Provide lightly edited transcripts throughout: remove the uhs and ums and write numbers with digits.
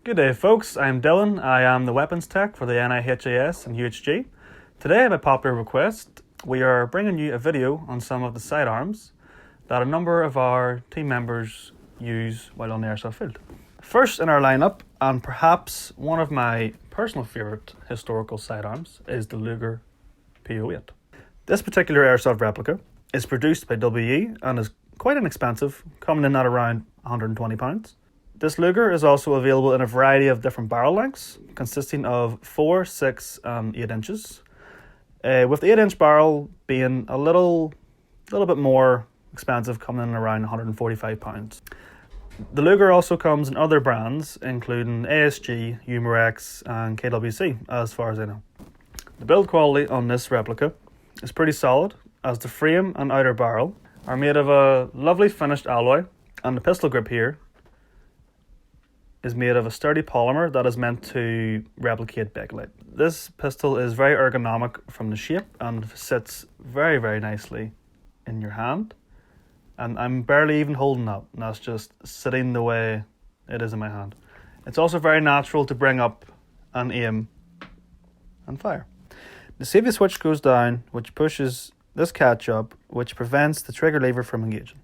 Good day folks, I'm Dylan. I am the weapons tech for the NIHAS and UHG. Today, by popular request, we are bringing you a video on some of the sidearms that a number of our team members use while on the airsoft field. First in our lineup, and perhaps one of my personal favourite historical sidearms, is the Luger P08. This particular airsoft replica is produced by WE and is quite inexpensive, coming in at around £120. This Luger is also available in a variety of different barrel lengths, consisting of 4, 6 and 8 inches, with the 8-inch barrel being a little bit more expensive, coming in around £145. The Luger also comes in other brands, including ASG, Umarex and KWC, as far as I know. The build quality on this replica is pretty solid, as the frame and outer barrel are made of a lovely finished alloy, and the pistol grip here is made of a sturdy polymer that is meant to replicate bakelite. This pistol is very ergonomic from the shape and sits very, very nicely in your hand. And I'm barely even holding that, and that's just sitting the way it is in my hand. It's also very natural to bring up and aim and fire. The safety switch goes down, which pushes this catch up, which prevents the trigger lever from engaging.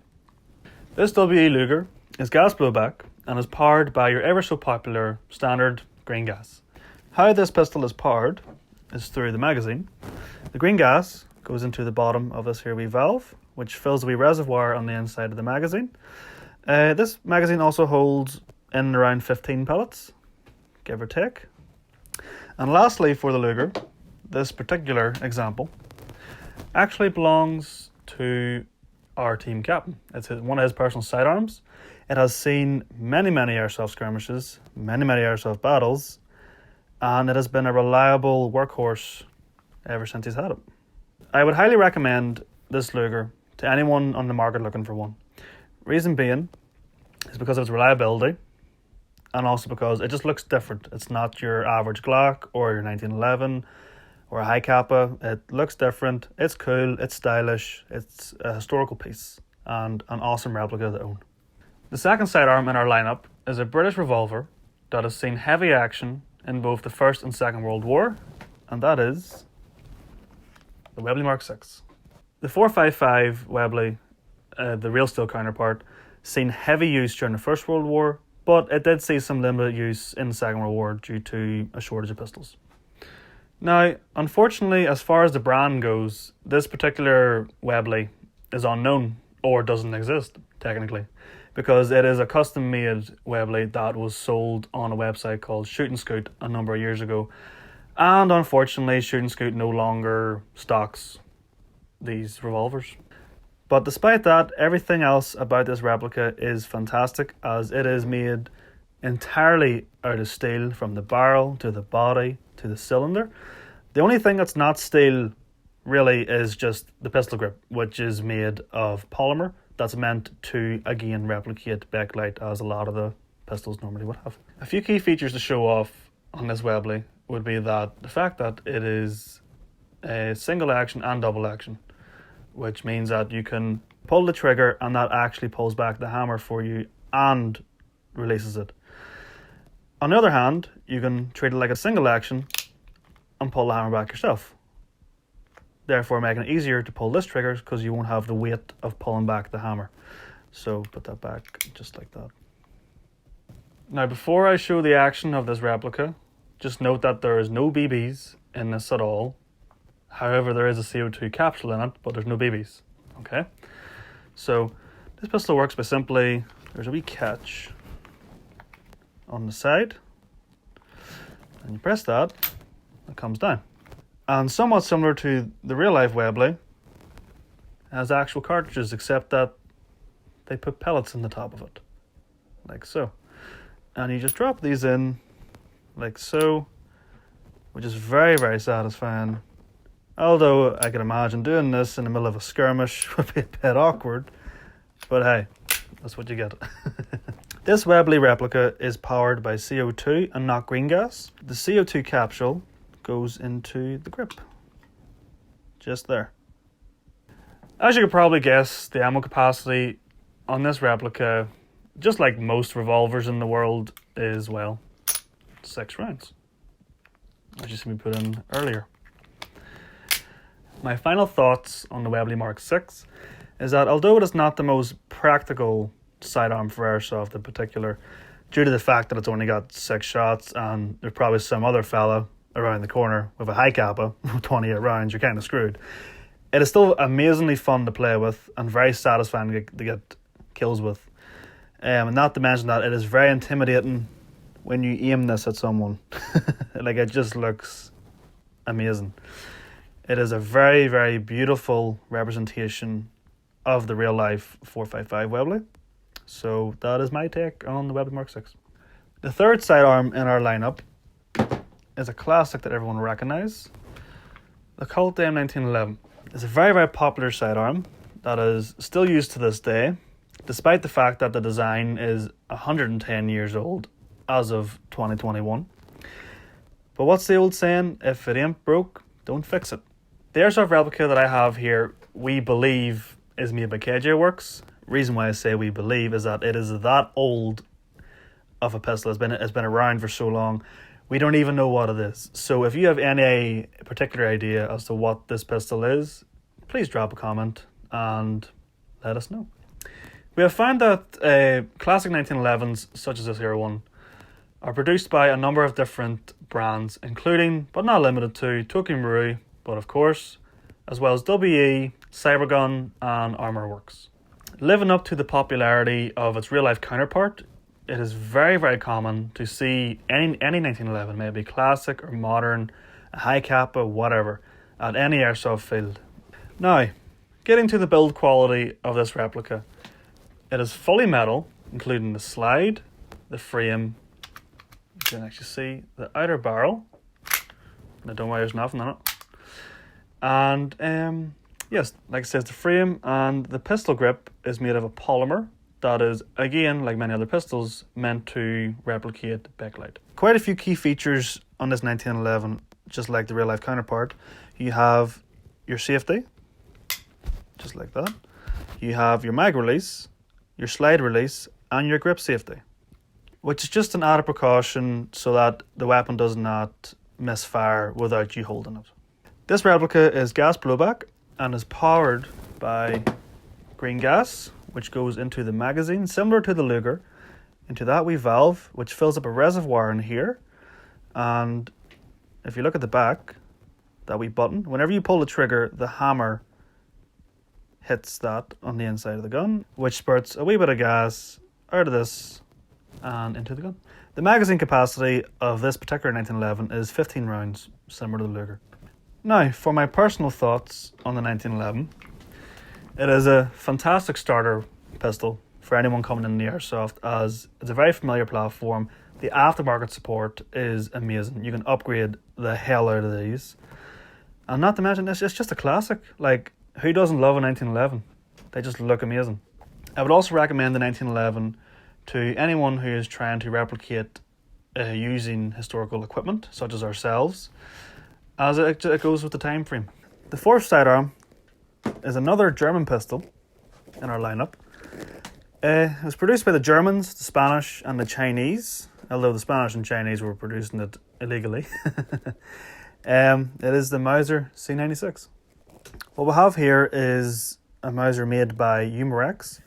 This WE Luger is gas blowback and is powered by your ever so popular standard green gas. How this pistol is powered is through the magazine. The green gas goes into the bottom of this here wee valve, which fills the wee reservoir on the inside of the magazine. This magazine also holds in around 15 pellets, give or take. And lastly, for the Luger, this particular example actually belongs to our team captain. It's one of his personal sidearms. It has seen many airsoft skirmishes, many airsoft battles, and it has been a reliable workhorse ever since he's had it. I would highly recommend this Luger to anyone on the market looking for one. Reason being is because of its reliability, and also because it just looks different. It's not your average Glock or your 1911 or a high Kappa. It looks different, it's cool, it's stylish, it's a historical piece, and an awesome replica to own. The second sidearm in our lineup is a British revolver that has seen heavy action in both the First and Second World War, and that is the Webley Mk VI. The 455 Webley, the real steel counterpart, seen heavy use during the First World War, but it did see some limited use in the Second World War due to a shortage of pistols. Now, unfortunately, as far as the brand goes, this particular Webley is unknown, or doesn't exist, technically, because it is a custom-made Webley that was sold on a website called Shoot 'n Scoot a number of years ago, and unfortunately Shoot 'n Scoot no longer stocks these revolvers. But despite that, everything else about this replica is fantastic, as it is made entirely out of steel, from the barrel to the body to the cylinder. The only thing that's not steel really is just the pistol grip, which is made of polymer that's meant to again replicate bakelite, as a lot of the pistols normally would have. A few key features to show off on this Webley would be that the fact that it is a single action and double action, which means that you can pull the trigger and that actually pulls back the hammer for you and releases it. On the other hand, you can treat it like a single action and pull the hammer back yourself, therefore making it easier to pull this trigger because you won't have the weight of pulling back the hammer. So put that back just like that. Now, before I show the action of this replica, just note that there is no BBs in this at all. However, there is a CO2 capsule in it, but there's no BBs. Okay, so this pistol works by simply, there's a wee catch on the side, and you press that, it comes down. And somewhat similar to the real life Webley, has actual cartridges, except that they put pellets in the top of it, like so. And you just drop these in, like so, which is very satisfying. Although I can imagine doing this in the middle of a skirmish would be a bit awkward, but hey, that's what you get. This Webley replica is powered by CO2 and not green gas. The CO2 capsule goes into the grip, just there. As you could probably guess, the ammo capacity on this replica, just like most revolvers in the world, is, well, 6 rounds, which you see me put in earlier. My final thoughts on the Webley Mk VI is that although it is not the most practical sidearm for airsoft in particular, due to the fact that it's only got 6 shots and there's probably some other fella around the corner with a high kappa, 28 rounds, you're kind of screwed. It is still amazingly fun to play with and very satisfying to get kills with. And not to mention that it is very intimidating when you aim this at someone. Like, it just looks amazing. It is a very, very beautiful representation of the real life 455 Webley. So that is my take on the Webley Mk VI. The third sidearm in our lineup is a classic that everyone will recognise. The Colt M1911. It's a very, very popular sidearm that is still used to this day, despite the fact that the design is 110 years old as of 2021. But what's the old saying? If it ain't broke, don't fix it. The airsoft replica that I have here, we believe, is made by KJ Works. Reason why I say we believe is that it is that old of a pistol. It's been around for so long. We don't even know what it is. So if you have any particular idea as to what this pistol is, please drop a comment and let us know. We have found that classic 1911s, such as this here one, are produced by a number of different brands, including, but not limited to, Tokyo Marui, but of course, as well as WE, Cybergun and Armor Works. Living up to the popularity of its real-life counterpart, it is very, very common to see any 1911, maybe classic or modern, a high kappa, whatever, at any airsoft field. Now, getting to the build quality of this replica, it is fully metal, including the slide, the frame, you can actually see the outer barrel. Now don't worry, there's nothing in it. And yes, like it says, the frame and the pistol grip is made of a polymer that is, again, like many other pistols, meant to replicate bakelite. Quite a few key features on this 1911, just like the real life counterpart. You have your safety, just like that. You have your mag release, your slide release, and your grip safety, which is just an added precaution so that the weapon does not misfire without you holding it. This replica is gas blowback and is powered by green gas, which goes into the magazine, similar to the Luger, into that wee valve, which fills up a reservoir in here. And if you look at the back, that wee button, whenever you pull the trigger, the hammer hits that on the inside of the gun, which spurts a wee bit of gas out of this and into the gun. The magazine capacity of this particular 1911 is 15 rounds, similar to the Luger. Now, for my personal thoughts on the 1911, it is a fantastic starter pistol for anyone coming in the airsoft, as it's a very familiar platform. The aftermarket support is amazing. You can upgrade the hell out of these. And not to mention, it's just a classic. Like, who doesn't love a 1911? They just look amazing. I would also recommend the 1911 to anyone who is trying to replicate using historical equipment, such as ourselves, as it goes with the time frame. The fourth sidearm is another German pistol in our lineup. It was produced by the Germans, the Spanish and the Chinese, although the Spanish and Chinese were producing it illegally. It is the Mauser C96. What we have here is a Mauser made by Umarex,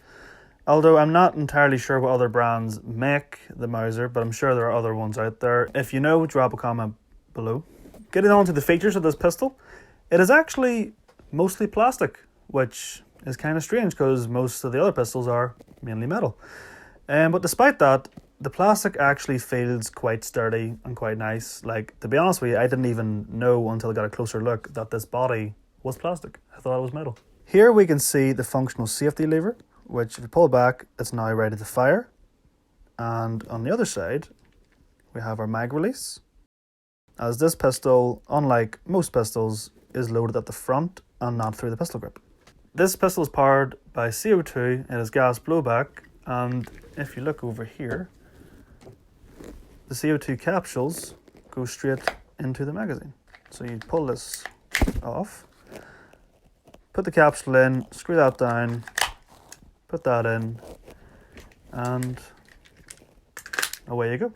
although I'm not entirely sure what other brands make the Mauser, but I'm sure there are other ones out there. If you know, drop a comment below. Getting on to the features of this pistol, it is actually mostly plastic, which is kind of strange because most of the other pistols are mainly metal. But despite that, the plastic actually feels quite sturdy and quite nice. Like, to be honest with you, I didn't even know until I got a closer look that this body was plastic. I thought it was metal. Here we can see the functional safety lever, which if you pull back, it's now ready to fire. And on the other side, we have our mag release, as this pistol, unlike most pistols, is loaded at the front and not through the pistol grip. This pistol is powered by CO2, it has gas blowback, and if you look over here, the CO2 capsules go straight into the magazine. So you pull this off, put the capsule in, screw that down, put that in, and away you go.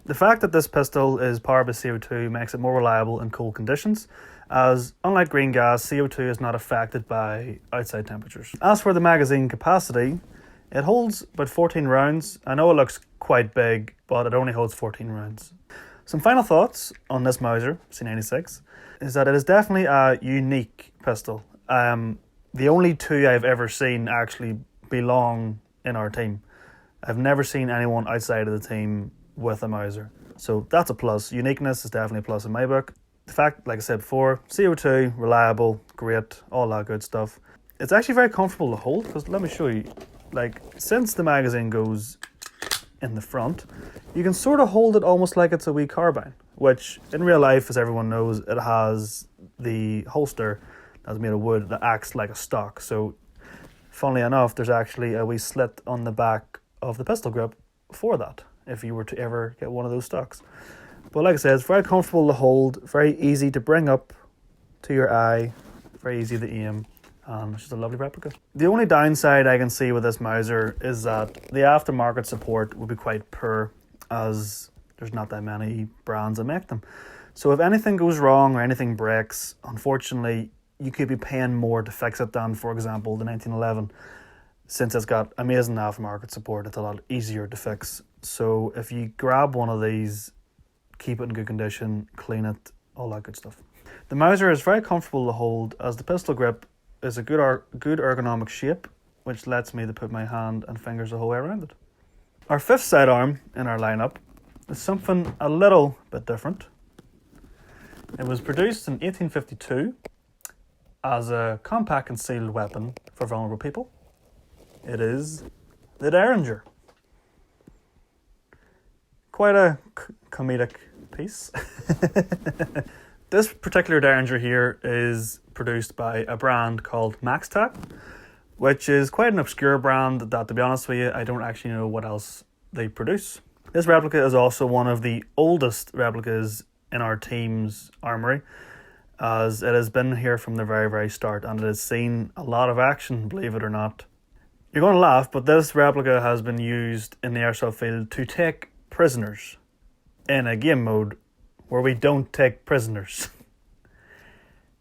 The fact that this pistol is powered by CO2 makes it more reliable in cold conditions, as unlike green gas, CO2 is not affected by outside temperatures. As for the magazine capacity, it holds about 14 rounds. I know it looks quite big, but it only holds 14 rounds. Some final thoughts on this Mauser C96 is that it is definitely a unique pistol. The only two I've ever seen actually belong in our team. I've never seen anyone outside of the team with a Mauser. So that's a plus. Uniqueness is definitely a plus in my book. The fact, like I said before, CO2, reliable, great, all that good stuff. It's actually very comfortable to hold, because let me show you. Like, since the magazine goes in the front, you can sort of hold it almost like it's a wee carbine, which in real life, as everyone knows, it has the holster that's made of wood that acts like a stock. So funnily enough, there's actually a wee slit on the back of the pistol grip for that, if you were to ever get one of those stocks. But like I said, it's very comfortable to hold, very easy to bring up to your eye, very easy to aim, and it's just a lovely replica. The only downside I can see with this Mauser is that the aftermarket support would be quite poor, as there's not that many brands that make them. So if anything goes wrong or anything breaks, unfortunately, you could be paying more to fix it than, for example, the 1911. Since it's got amazing aftermarket support, it's a lot easier to fix. So if you grab one of these, keep it in good condition, clean it, all that good stuff. The Mauser is very comfortable to hold, as the pistol grip is a good ergonomic shape, which lets me to put my hand and fingers the whole way around it. Our fifth sidearm in our lineup is something a little bit different. It was produced in 1852 as a compact concealed weapon for vulnerable people. It is the Derringer. Quite a comedic piece. This particular Derringer here is produced by a brand called Maxtec, which is quite an obscure brand that, to be honest with you, I don't actually know what else they produce. This replica is also one of the oldest replicas in our team's armoury, as it has been here from the very, very start, and it has seen a lot of action, believe it or not. You're going to laugh, but this replica has been used in the airsoft field to take prisoners in a game mode where we don't take prisoners.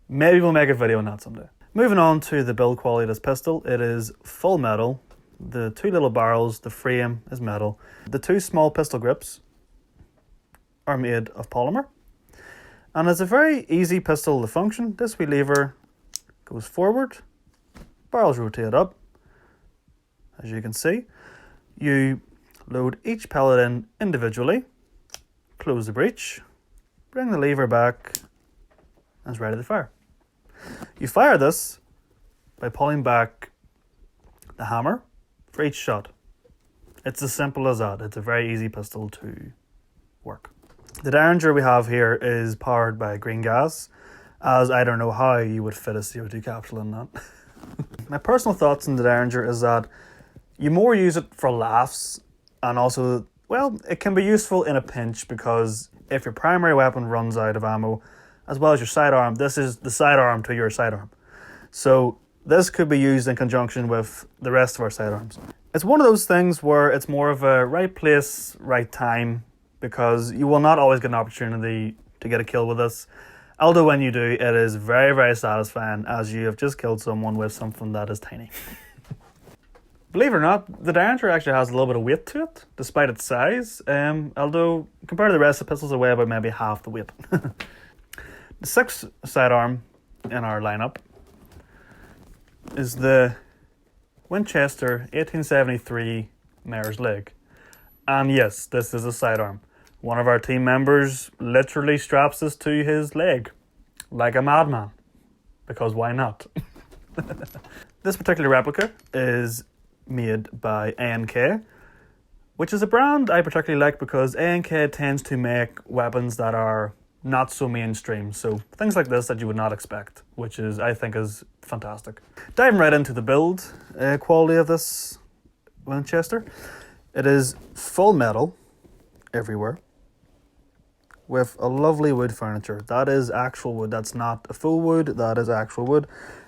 Maybe we'll make a video on that someday. Moving on to the build quality of this pistol, it is full metal. The two little barrels, the frame is metal. The two small pistol grips are made of polymer. And it's a very easy pistol to function. This wee lever goes forward, barrels rotate up. As you can see, you load each pellet in individually, close the breech, bring the lever back, and it's ready to fire. You fire this by pulling back the hammer for each shot. It's as simple as that. It's a very easy pistol to work. The Derringer we have here is powered by green gas, as I don't know how you would fit a CO2 capsule in that. My personal thoughts on the Derringer is that you more use it for laughs, and also, well, it can be useful in a pinch, because if your primary weapon runs out of ammo, as well as your sidearm, this is the sidearm to your sidearm. So this could be used in conjunction with the rest of our sidearms. It's one of those things where it's more of a right place, right time, because you will not always get an opportunity to get a kill with this. Although when you do, it is very, very satisfying, as you have just killed someone with something that is tiny. Believe it or not, the Derringer actually has a little bit of weight to it, despite its size. Although, compared to the rest of the pistols, they weigh about maybe half the weight. The sixth sidearm in our lineup is the Winchester 1873 Mare's leg. And yes, this is a sidearm. One of our team members literally straps this to his leg, like a madman, because why not? This particular replica is made by ANK, which is a brand I particularly like, because ANK tends to make weapons that are not so mainstream, so things like this that you would not expect, which is, I think, is fantastic. Diving right into the build quality of this Winchester, it is full metal everywhere with a lovely wood furniture. That is actual wood, that's not a faux wood, that is actual wood,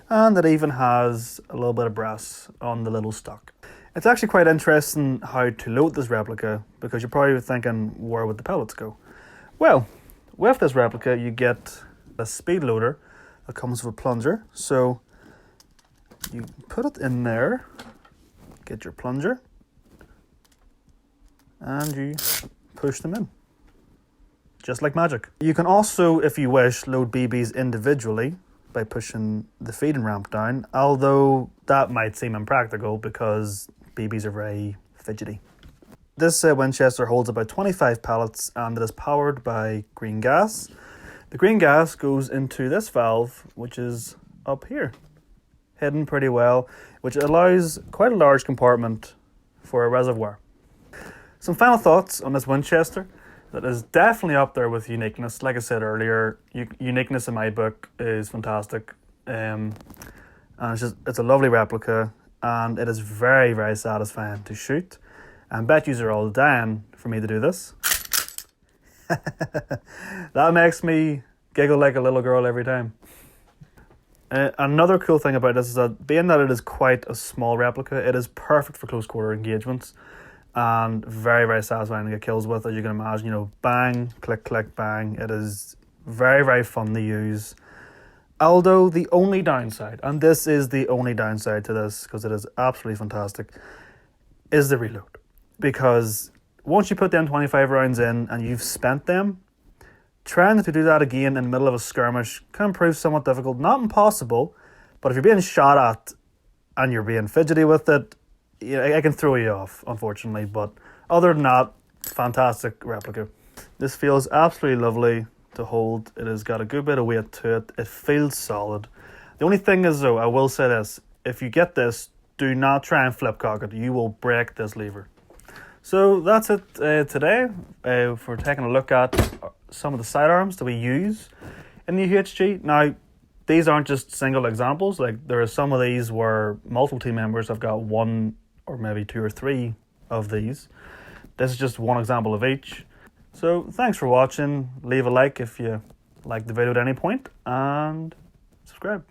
and it even has a little bit of brass on the little stock. It's actually quite interesting how to load this replica, because you're probably thinking, where would the pellets go? Well, with this replica you get a speed loader that comes with a plunger. So you put it in there, get your plunger, and you push them in, just like magic. You can also, if you wish, load BBs individually by pushing the feeding ramp down, although that might seem impractical because BBs are very fidgety. This Winchester holds about 25 pellets, and it is powered by green gas. The green gas goes into this valve, which is up here, hidden pretty well, which allows quite a large compartment for a reservoir. Some final thoughts on this Winchester. That is definitely up there with uniqueness. Like I said earlier, uniqueness in my book is fantastic. And it's a lovely replica, and it is very, very satisfying to shoot. I bet yous are all dying for me to do this. That makes me giggle like a little girl every time. Another cool thing about this is that, being that it is quite a small replica, it is perfect for close quarter engagements, and very, very satisfying to get kills with, as you can imagine. You know, bang, click, click, bang. It is very, very fun to use. Although the only downside, and this is the only downside to this, because it is absolutely fantastic, is the reload. Because once you put them 25 rounds in and you've spent them, trying to do that again in the middle of a skirmish can prove somewhat difficult. Not impossible, but if you're being shot at and you're being fidgety with it, it can throw you off, unfortunately. But other than that, fantastic replica. This feels absolutely lovely to hold. It has got a good bit of weight to it. It feels solid. The only thing is, though, I will say this: if you get this, do not try and flip cock it. You will break this lever. So that's it today for taking a look at some of the sidearms that we use in the UHG. Now, these aren't just single examples. Like, there are some of these where multiple team members have got one or maybe two or three of these. This is just one example of each. So thanks for watching. Leave a like if you liked the video at any point, and subscribe.